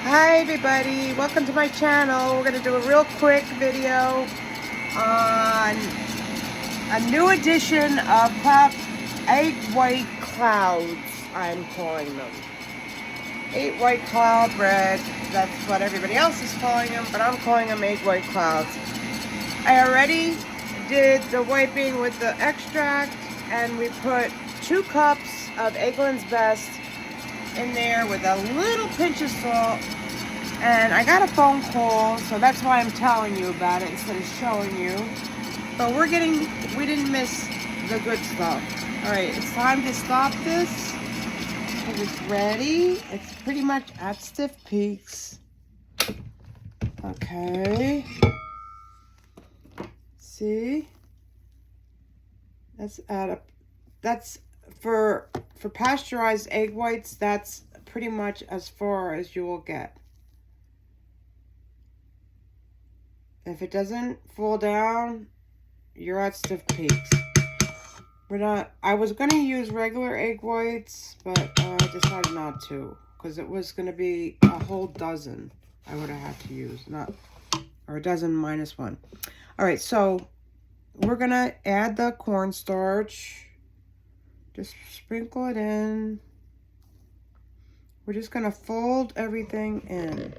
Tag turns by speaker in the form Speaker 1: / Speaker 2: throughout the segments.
Speaker 1: Hi everybody, welcome to my channel. We're going to do a real quick video on a new edition of egg white clouds, I'm calling them. Egg white cloud bread, that's what everybody else is calling them, but I'm calling them egg white clouds. I already did the wiping with the extract, and we put 2 cups of Eggland's Best in there with a little pinch of salt. And I got a phone call, so that's why I'm telling you about it instead of showing you. But we didn't miss the good stuff. Alright, it's time to stop this because it's ready. It's pretty much at stiff peaks. Okay. See? That's for pasteurized egg whites, that's pretty much as far as you will get. If it doesn't fall down, you're at stiff peaks. I was going to use regular egg whites, but I decided not to, because it was going to be a whole dozen I would have had to use, or a dozen minus 1. All right, so we're going to add the cornstarch. Just sprinkle it in. We're just going to fold everything in.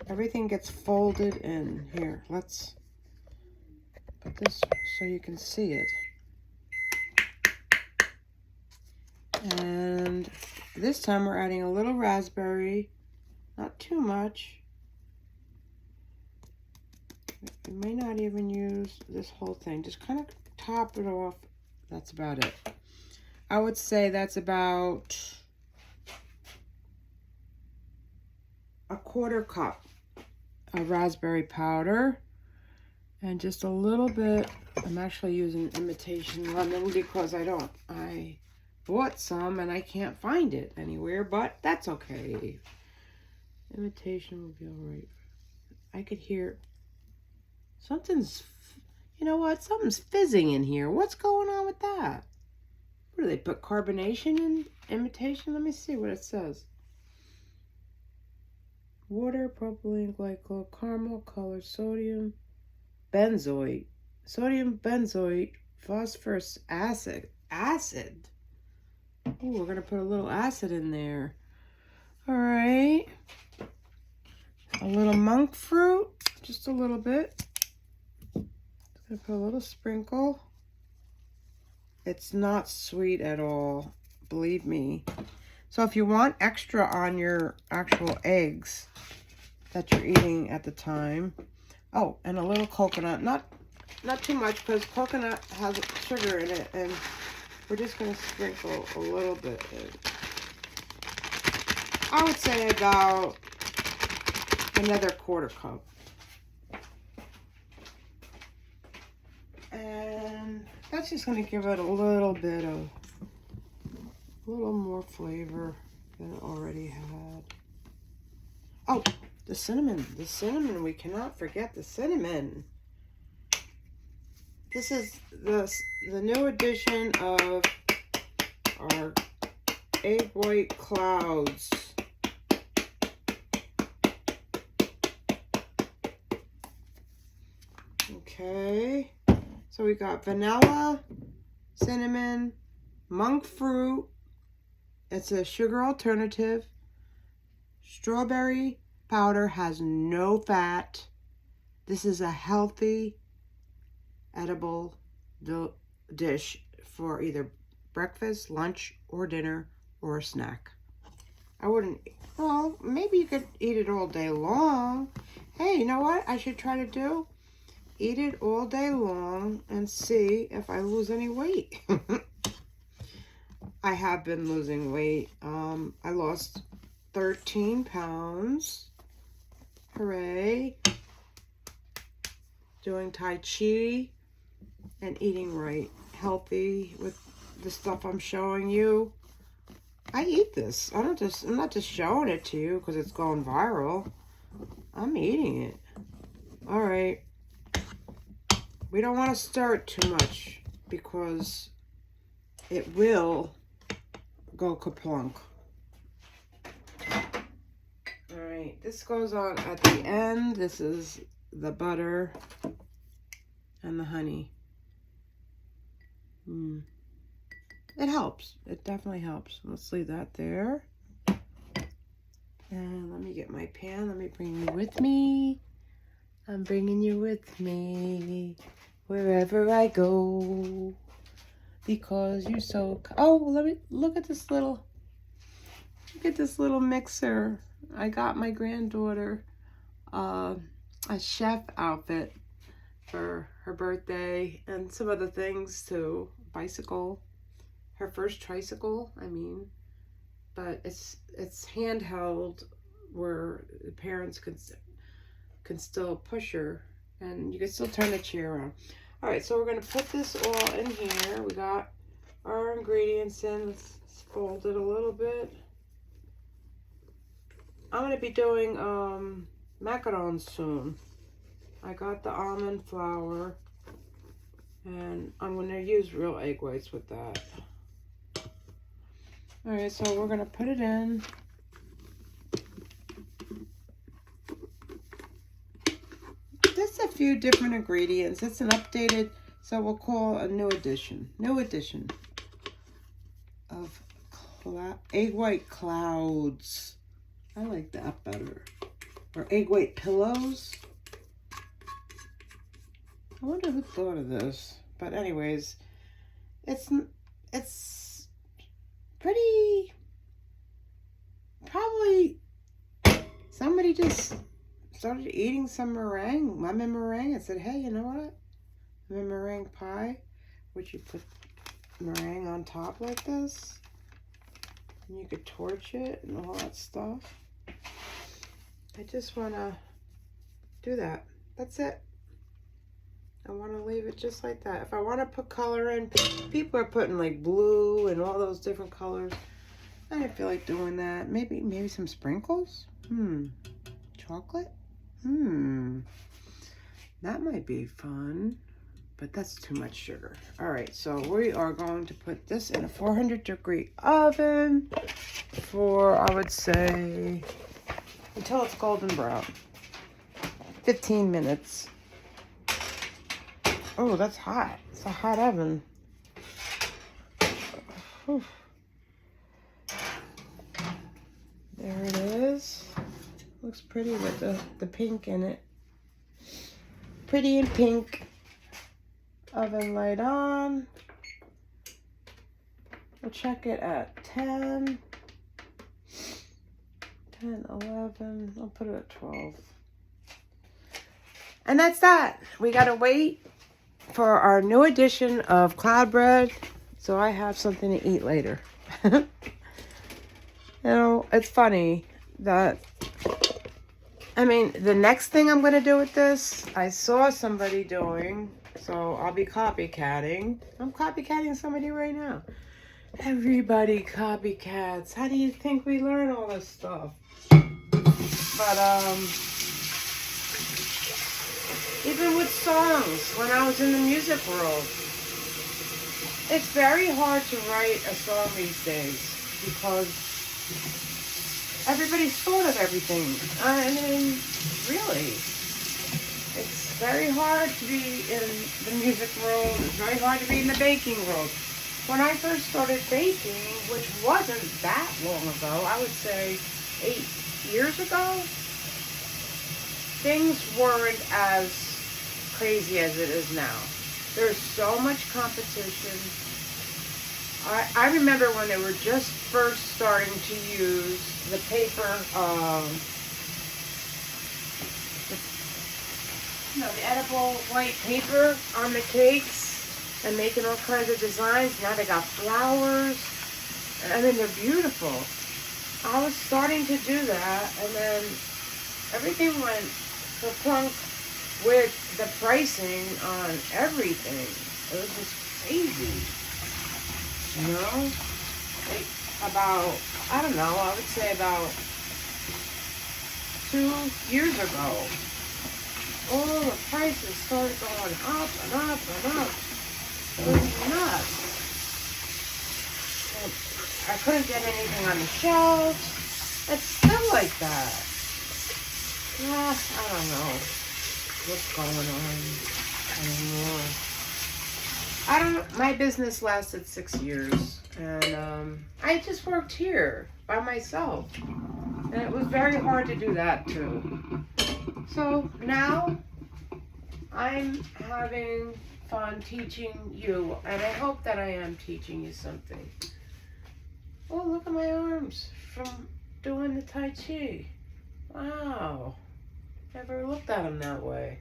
Speaker 1: Everything gets folded in. Here, let's put this so you can see it. And this time we're adding a little raspberry. Not too much. You may not even use this whole thing. Just kind of top it off. That's about it. I would say that's about a 1/4 cup of raspberry powder, and just a little bit. I'm actually using imitation lemon because I bought some and I can't find it anywhere, but that's okay. Imitation will be all right. I could hear something's, you know what? Something's fizzing in here. What's going on with that? What do they put carbonation in imitation? Let me see what it says. Water, propylene glycol, caramel color, sodium benzoate, phosphorus acid. Oh, we're going to put a little acid in there. All right. A little monk fruit, just a little bit. Just going to put a little sprinkle. It's not sweet at all, believe me. So if you want extra on your actual eggs that you're eating at the time. Oh, and a little coconut. Not too much, because coconut has sugar in it, and we're just going to sprinkle a little bit in. I would say about another 1/4 cup. And that's just going to give it a little more flavor than it already had. Oh, the cinnamon. The cinnamon. We cannot forget the cinnamon. This is the new edition of our egg white clouds. Okay. So we got vanilla, cinnamon, monk fruit. It's a sugar alternative. Strawberry powder has no fat. This is a healthy, edible dish for either breakfast, lunch, or dinner, or a snack. I wouldn't, well, maybe you could eat it all day long. Hey, you know what I should try to do? Eat it all day long and see if I lose any weight. I have been losing weight. I lost 13 pounds. Hooray. Doing Tai Chi and eating right. Healthy with the stuff I'm showing you. I eat this. I'm not just showing it to you because it's going viral. I'm eating it. All right. We don't want to stir it too much because it will go kaplunk. All right. Alright, this goes on at the end. This is the butter and the honey. It helps. It definitely helps. Let's leave that there. And let me get my pan. Let me bring you with me. I'm bringing you with me wherever I go. Because you're so... Oh, let me look at this little... Look at this little mixer. I got my granddaughter a chef outfit for her birthday and some other things too. Bicycle. Her first tricycle, I mean. But it's handheld where the parents can still push her and you can still turn the chair around. All right, so we're going to put this all in here. We got our ingredients in. Let's fold it a little bit. I'm going to be doing macarons soon. I got the almond flour and I'm going to use real egg whites with that. All right, so we're going to put it in. There's a few different ingredients. It's an updated, so we'll call a new edition. New edition of egg white clouds. I like that better. Or egg white pillows. I wonder who thought of this. But anyways, it's pretty, probably somebody just started eating some meringue, lemon meringue, and said, hey, you know what? Lemon meringue pie, which you put meringue on top like this, and you could torch it and all that stuff. I just want to do that. That's it. I want to leave it just like that. If I want to put color in, people are putting like blue and all those different colors. I didn't feel like doing that. Maybe some sprinkles? Chocolate? That might be fun, but that's too much sugar. All right, so we are going to put this in a 400-degree oven for, I would say, until it's golden brown. 15 minutes. Oh, that's hot. It's a hot oven. Whew. There it is. Looks pretty with the pink in it. Pretty and pink. Oven light on. We'll check it at 10, 11. I'll put it at 12. And that's that. We gotta wait for our new edition of cloud bread so I have something to eat later. You know, it's funny that, I mean, the next thing I'm going to do with this, I saw somebody doing, so I'll be copycatting. I'm copycatting somebody right now. Everybody copycats. How do you think we learn all this stuff? But, even with songs, when I was in the music world, it's very hard to write a song these days because everybody's thought of everything. I mean, really. It's very hard to be in the music world. It's very hard to be in the baking world. When I first started baking, which wasn't that long ago, I would say 8 years ago, things weren't as crazy as it is now. There's so much competition. I remember when they were just first starting to use the paper, the edible white paper on the cakes and making all kinds of designs. Now they got flowers. I mean, they're beautiful. I was starting to do that, and then everything went kerplunk with the pricing on everything. It was just crazy. You know? Like about, I don't know, I would say about 2 years ago, all the prices started going up and up and up. It was nuts. And I couldn't get anything on the shelves. It's still like that. Well, I don't know what's going on anymore. My business lasted 6 years, and I just worked here by myself, and it was very hard to do that too. So now I'm having fun teaching you, and I hope that I am teaching you something. Oh, look at my arms from doing the Tai Chi. Wow. Never looked at them that way.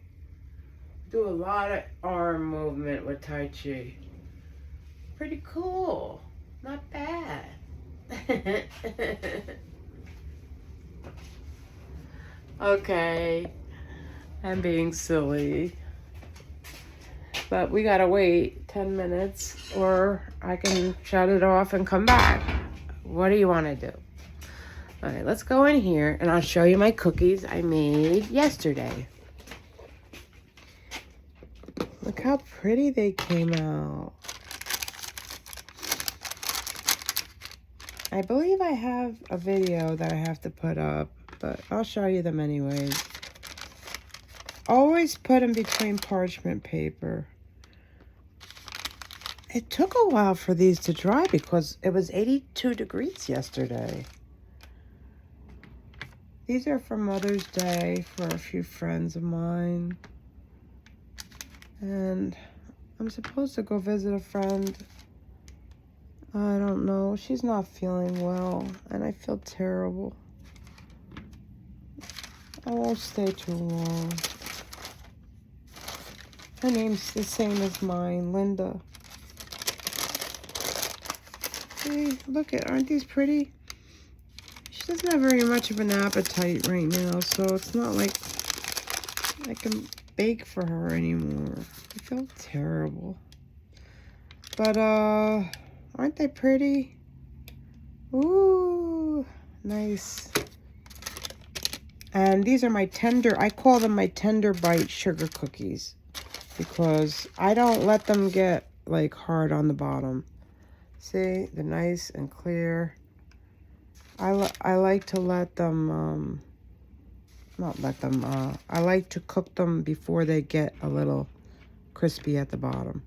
Speaker 1: Do a lot of arm movement with Tai Chi. Pretty cool. Not bad. Okay. I'm being silly. But we gotta wait 10 minutes or I can shut it off and come back. What do you want to do? All right, let's go in here and I'll show you my cookies I made yesterday. Look how pretty they came out. I believe I have a video that I have to put up, but I'll show you them anyways. Always put them between parchment paper. It took a while for these to dry because it was 82 degrees yesterday. These are for Mother's Day for a few friends of mine. And I'm supposed to go visit a friend. I don't know. She's not feeling well, and I feel terrible. I won't stay too long. Her name's the same as mine, Linda. See, look at, aren't these pretty? She doesn't have very much of an appetite right now, so it's not like I can bake for her anymore. I feel terrible. But, aren't they pretty? Ooh, nice. And these are my I call them my tender bite sugar cookies because I don't let them get like hard on the bottom. See, they're nice and clear. I like to let them, I like to cook them before they get a little crispy at the bottom.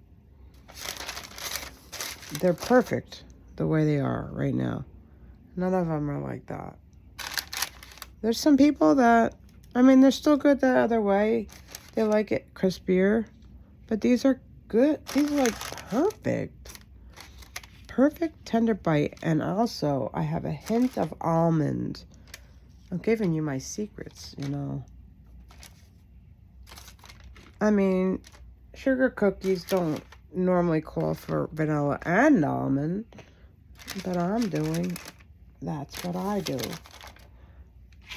Speaker 1: They're perfect the way they are right now. None of them are like that. There's some people that, I mean, they're still good the other way. They like it crispier. But these are good. These are like perfect. Perfect tender bite. And also, I have a hint of almond. I'm giving you my secrets, you know. I mean, sugar cookies don't normally call for vanilla and almond. But that's what I do.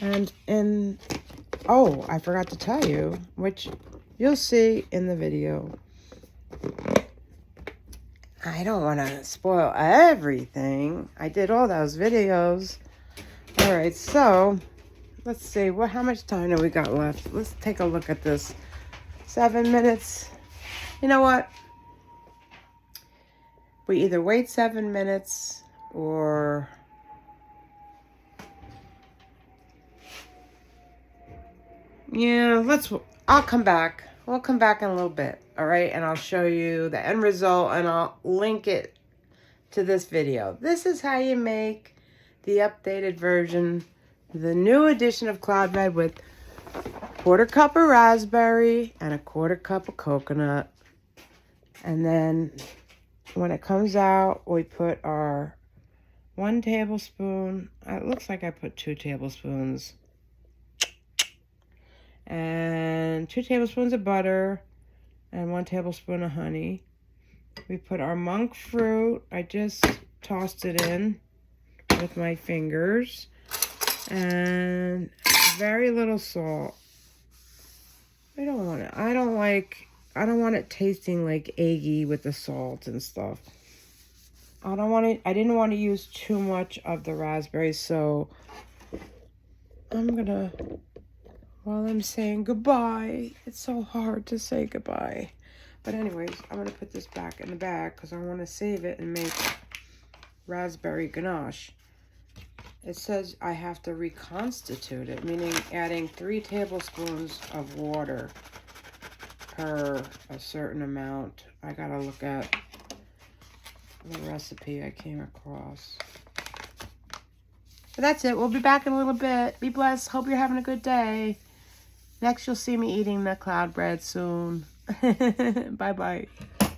Speaker 1: And oh, I forgot to tell you, which you'll see in the video. I don't want to spoil everything. I did all those videos. All right, so let's see. How much time do we got left? Let's take a look at this. 7 minutes. You know what? We either wait 7 minutes or... Yeah, I'll come back. We'll come back in a little bit, all right? And I'll show you the end result, and I'll link it to this video. This is how you make the updated version, the new edition of Cloud Red with 1/4 cup of raspberry and 1/4 cup of coconut. And then when it comes out, we put our 1 tablespoon. It looks like I put 2 tablespoons. And 2 tablespoons of butter and 1 tablespoon of honey. We put our monk fruit. I just tossed it in with my fingers. And very little salt. I don't want it tasting like eggy with the salt and stuff. I didn't want to use too much of the raspberries, so I'm gonna, while I'm saying goodbye, it's so hard to say goodbye. But anyways, I'm gonna put this back in the bag because I want to save it and make raspberry ganache. It says I have to reconstitute it, meaning adding 3 tablespoons of water per a certain amount. I gotta look at the recipe I came across. But that's it. We'll be back in a little bit. Be blessed. Hope you're having a good day. Next, you'll see me eating the cloud bread soon. Bye-bye.